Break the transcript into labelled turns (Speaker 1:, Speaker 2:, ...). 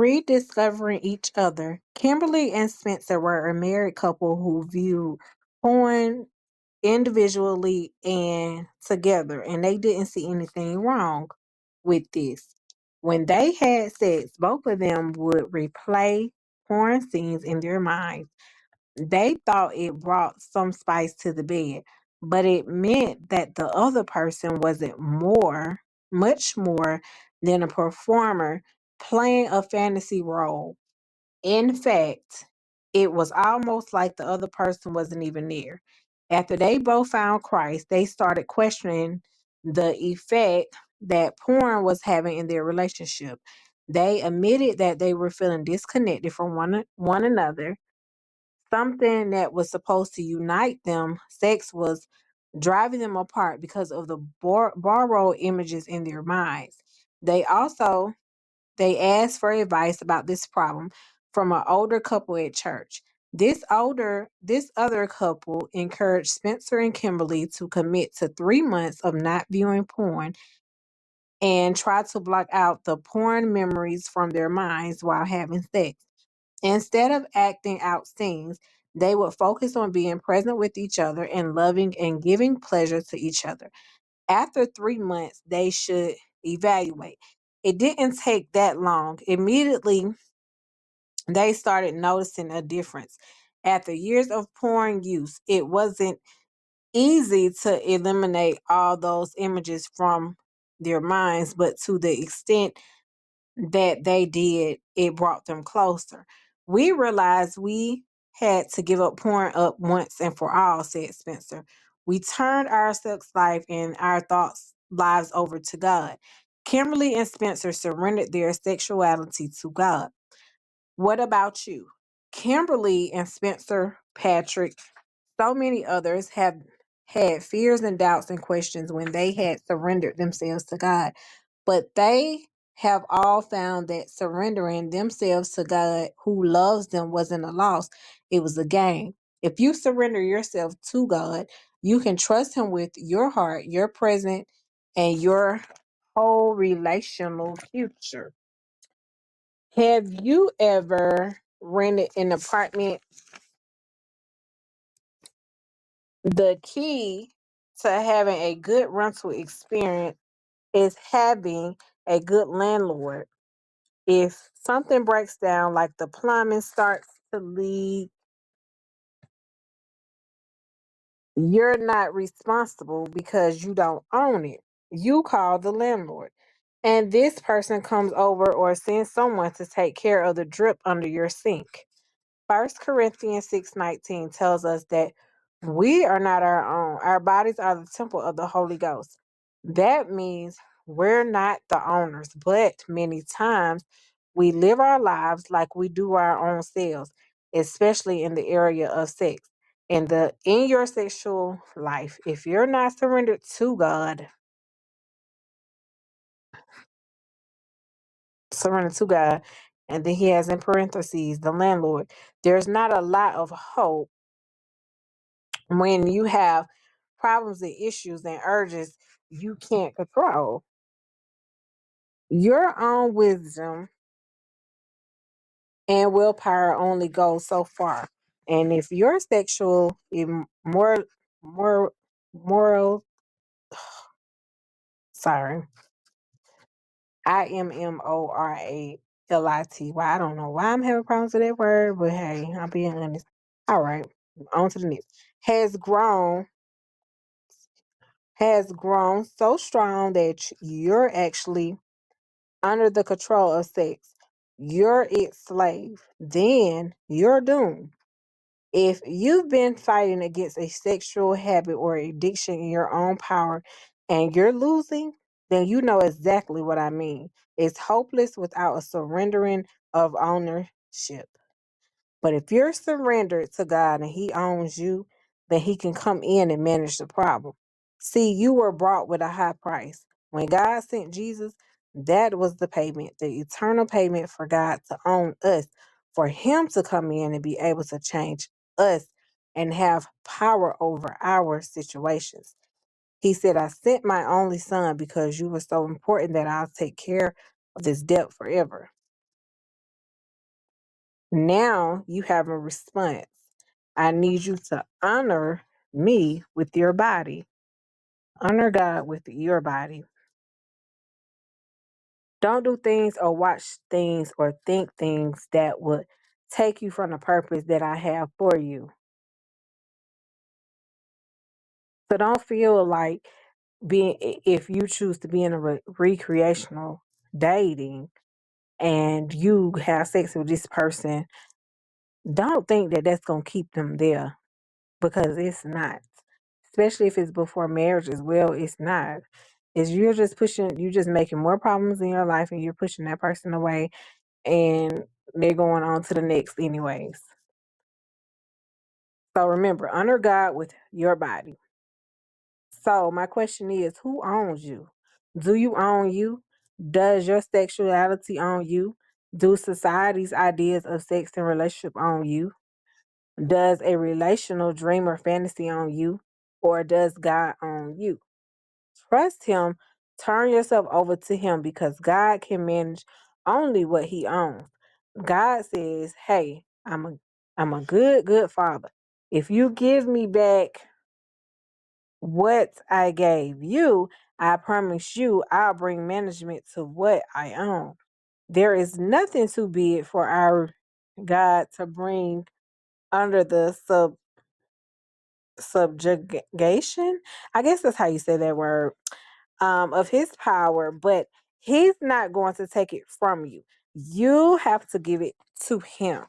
Speaker 1: Rediscovering each other. Kimberly and Spencer were a married couple who viewed porn individually and together, and they didn't see anything wrong with this. When they had sex, both of them would replay porn scenes in their minds. They thought it brought some spice to the bed, but it meant that the other person wasn't much more than a performer playing a fantasy role. In fact, it was almost like the other person wasn't even there. After they both found Christ, they started questioning the effect that porn was having in their relationship. They admitted that they were feeling disconnected from one another. Something that was supposed to unite them, sex, was driving them apart because of the borrowed images in their minds. They also they asked for advice about this problem from an older couple at church. This other couple encouraged Spencer and Kimberly to commit to 3 months of not viewing porn and try to block out the porn memories from their minds while having sex. Instead of acting out scenes, they would focus on being present with each other and loving and giving pleasure to each other. After 3 months, they should evaluate. It didn't take that long. Immediately, they started noticing a difference. After years of porn use, it wasn't easy to eliminate all those images from their minds, but to the extent that they did, it brought them closer. We realized we had to give up porn up once and for all, said Spencer. We turned our sex life and our thoughts lives over to God. Kimberly and Spencer surrendered their sexuality to God. What about you? Kimberly and Spencer, Patrick, so many others have had fears and doubts and questions when they had surrendered themselves to God. But they have all found that surrendering themselves to God, who loves them, wasn't a loss, it was a gain. If you surrender yourself to God, you can trust Him with your heart, your present, and your whole relational future. Have you ever rented an apartment? The key to having a good rental experience is having a good landlord. If something breaks down, like the plumbing starts to leak, you're not responsible because you don't own it. You call the landlord. And this person comes over or sends someone to take care of the drip under your sink. First Corinthians 6:19 tells us that we are not our own. Our bodies are the temple of the Holy Ghost. That means we're not the owners, but many times we live our lives like we do our own selves, especially in the area of sex. In your sexual life, if you're not surrendered to God, surrendered to God, and then He has in parentheses the landlord, there's not a lot of hope when you have problems and issues and urges you can't control. Your own wisdom and willpower only goes so far. And if your sexual more moral sorry, IMMORALITY. Well, I don't know why I'm having problems with that word, but hey, I'm being honest. All right, on to the next. Has grown has grown so strong that you're actually under the control of sex. You're its slave. Then you're doomed. If you've been fighting against a sexual habit or addiction in your own power and you're losing, then you know exactly what I mean. It's hopeless without a surrendering of ownership. But if you're surrendered to God and He owns you, then He can come in and manage the problem. See, you were bought with a high price. When God sent Jesus, that was the payment, the eternal payment for God to own us, for Him to come in and be able to change us and have power over our situations. He said, I sent my only son because you were so important that I'll take care of this debt forever. Now you have a response. I need you to honor me with your body. Honor God with your body. Don't do things or watch things or think things that would take you from the purpose that I have for you. So don't feel like if you choose to be in a recreational dating and you have sex with this person, don't think that that's going to keep them there, because it's not. Especially if it's before marriage as well, it's not. Is you're just making more problems in your life, and you're pushing that person away, and they're going on to the next anyways. So remember, honor God with your body. So my question is, who owns you? Do you own you? Does your sexuality own you? Do society's ideas of sex and relationship own you? Does a relational dream or fantasy own you? Or does God own you? Trust him. Turn yourself over to him, because God can manage only what he owns. God says, "Hey, I'm a good father. If you give me back what I gave you, I promise you I'll bring management to what I own." There is nothing too big for our God to bring under the subjugation. I guess that's how you say that word, of his power, but he's not going to take it from you. You have to give it to him.